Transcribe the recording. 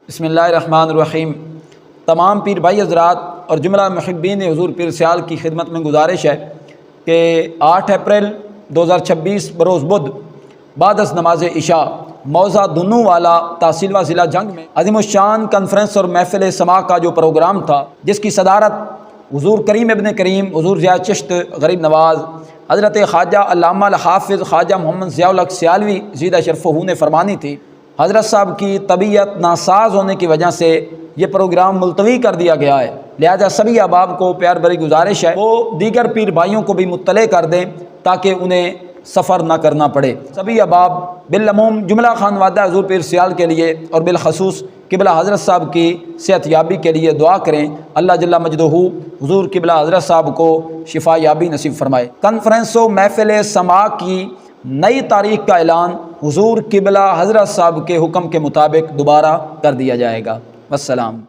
بسم اللہ الرحمن الرحیم۔ تمام پیر بھائی حضرات اور جملہ محبین حضور پیر سیال کی خدمت میں گزارش ہے کہ 8 اپریل 2026 بروز بدھ بعد از نماز عشاء موضع دنو والا تحصیل و ضلع جنگ میں عظیم الشان کانفرنس اور محفل سماع کا جو پروگرام تھا، جس کی صدارت حضور کریم ابن کریم حضور ضیاء چشت غریب نواز حضرت خواجہ علامہ الحافظ خواجہ محمد ضیاء الحق سیالوی زیدہ شرفہ نے فرمانی تھی۔ حضرت صاحب کی طبیعت ناساز ہونے کی وجہ سے یہ پروگرام ملتوی کر دیا گیا ہے، لہذا سبھی احباب کو پیار بھری گزارش ہے وہ دیگر پیر بھائیوں کو بھی مطلع کر دیں تاکہ انہیں سفر نہ کرنا پڑے۔ سبھی احباب بالعموم جملہ خانوادہ حضور پیر سیال کے لیے اور بالخصوص قبلہ حضرت صاحب کی صحت یابی کے لیے دعا کریں۔ اللہ جل مجدہ حضور قبلہ حضرت صاحب کو شفا یابی نصیب فرمائے۔ کانفرنس و محفل سماع کی نئی تاریخ کا اعلان حضور قبلہ حضرت صاحب کے حکم کے مطابق دوبارہ کر دیا جائے گا۔ والسلام۔